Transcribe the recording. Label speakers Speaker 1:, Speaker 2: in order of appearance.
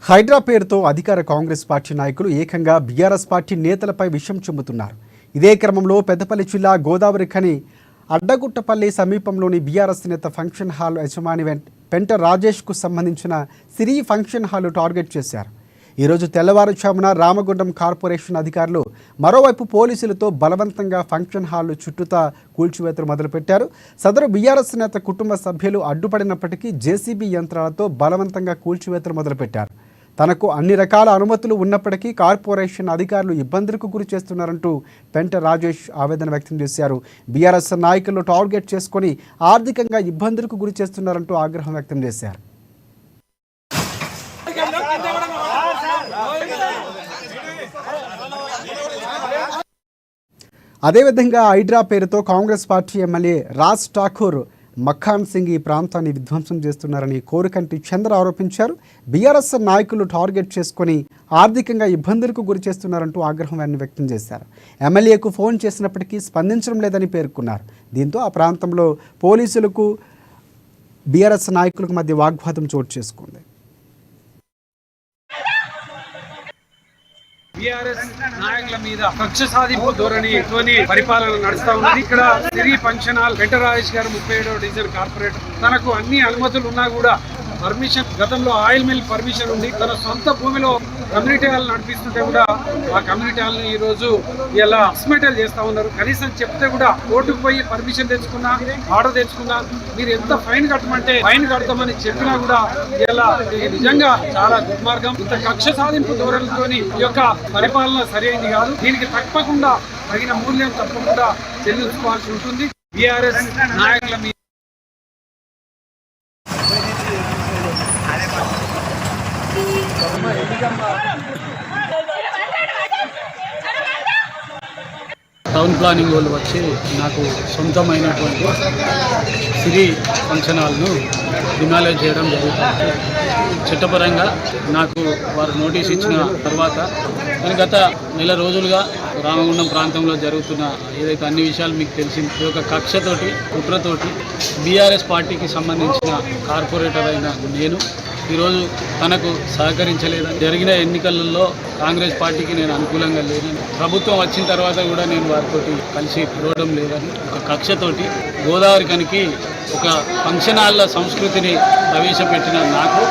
Speaker 1: హైడ్రా పేరుతో అధికార కాంగ్రెస్ పార్టీ నాయకులు ఏకంగా బీఆర్ఎస్ పార్టీ నేతలపై విషం చిమ్ముతున్నారు. ఇదే క్రమంలో పెద్దపల్లి జిల్లా గోదావరి ఖని అడ్డగుట్టపల్లి సమీపంలోని బీఆర్ఎస్ నేత ఫంక్షన్ హాల్ యజమాని పెంట రాజేష్కు సంబంధించిన సిరి ఫంక్షన్ హాల్ టార్గెట్ చేశారు. ఈరోజు తెల్లవారుజామున రామగుండం కార్పొరేషన్ అధికారులు మరోవైపు పోలీసులతో బలవంతంగా ఫంక్షన్ హాల్ చుట్టూతా కూల్చివేతలు మొదలుపెట్టారు. సదరు బీఆర్ఎస్ నేత కుటుంబ సభ్యులు అడ్డుపడినప్పటికీ జేసీబీ యంత్రాలతో బలవంతంగా కూల్చివేతలు మొదలుపెట్టారు. తనకు అన్ని రకాల అనుమతులు ఉన్నప్పటికీ కార్పొరేషన్ అధికారులు ఇబ్బందులకు గురి చేస్తున్నారంటూ పెంట రాజేష్ ఆవేదన వ్యక్తం చేశారు. బీఆర్ఎస్ నాయకులను టార్గెట్ చేసుకొని ఆర్థికంగా ఇబ్బందులకు గురి చేస్తున్నారంటూ ఆగ్రహం వ్యక్తం చేశారు. అదేవిధంగా హైడ్రా పేరుతో కాంగ్రెస్ పార్టీ ఎమ్మెల్యే రాజ్ ఠాకూర్ మఖాన్ సింగ్ ఈ ప్రాంతాన్ని విధ్వంసం చేస్తున్నారని కోరుకంటి చంద్ర ఆరోపించారు. బీఆర్ఎస్ నాయకులు టార్గెట్ చేసుకుని ఆర్థికంగా ఇబ్బందులకు గురి చేస్తున్నారంటూ ఆగ్రహం వ్యక్తం చేశారు. ఎమ్మెల్యేకు ఫోన్ చేసినప్పటికీ స్పందించడం లేదని పేర్కొన్నారు. దీంతో ఆ ప్రాంతంలో పోలీసులకు బీఆర్ఎస్ నాయకులకు మధ్య వాగ్వాదం చోటు చేసుకుంది.
Speaker 2: బీఆర్ఎస్ నాయకుల మీద కక్ష సాధింపు ధోరణితోని పరిపాలన నడుస్తా ఉన్నది. ఇక్కడ సిరి ఫంక్షన్ హాల్ పెంట రాజేష్ గారు 37వ డివిజన్ కార్పొరేటర్. తనకు అన్ని అనుమతులు ఉన్నా కూడా పర్మిషన్, గతంలో ఆయిల్ మిల్ పర్మిషన్ ఉంది. తన సొంత భూమిలో కమ్యూనిటీ హాల్ నడిపిస్తుంటే కూడా ఆ కమ్యూనిటీ హాల్ ని ఈ రోజు ఇలా అస్మెటల్ చేస్తా ఉన్నారు. కనీసం చెప్తే కూడా కోర్టుకు పోయి పర్మిషన్ తెచ్చుకున్నా, ఆర్డర్ తెచ్చుకున్నా, మీరు ఎంత ఫైన్ కట్టమంటే ఫైన్ కడతామని చెప్పినా కూడా ఇలా నిజంగా చాలా దుర్మార్గం. ఇంత కక్ష సాధింపు ధోరణితోని ఈ యొక్క పరిపాలన సరైనది కాదు. దీనికి తప్పకుండా తగిన మూల్యం తప్పకుండా చెల్లించుకోవాల్సి ఉంటుంది. బీఆర్ఎస్ నాయకుల మీద
Speaker 3: టౌన్ ప్లానింగ్ వాళ్ళు వచ్చి నాకు సొంతమైనటువంటి సిరి ఫంక్షన్ హాల్ను డిమాలిష్ చేయడం జరుగుతుంది. చట్టపరంగా నాకు వారు నోటీస్ ఇచ్చిన తర్వాత నేను గత నెల రోజులుగా రామగుండం ప్రాంతంలో జరుగుతున్న ఏదైతే అన్ని విషయాలు మీకు తెలిసింది, ఈ యొక్క కక్షతోటి కుట్రతోటి బీఆర్ఎస్ పార్టీకి సంబంధించిన కార్పొరేటర్ అయిన నేను ఈరోజు తనకు సహకరించలేదని, జరిగిన ఎన్నికలలో కాంగ్రెస్ పార్టీకి నేను అనుకూలంగా లేదని, ప్రభుత్వం వచ్చిన తర్వాత కూడా నేను వారితో కలిసి తిరగడం లేదని ఒక కక్షతోటి గోదావరి ఖనికి ఒక ఫంక్షన్ హాల్ల సంస్కృతిని ప్రవేశపెట్టిన నాకు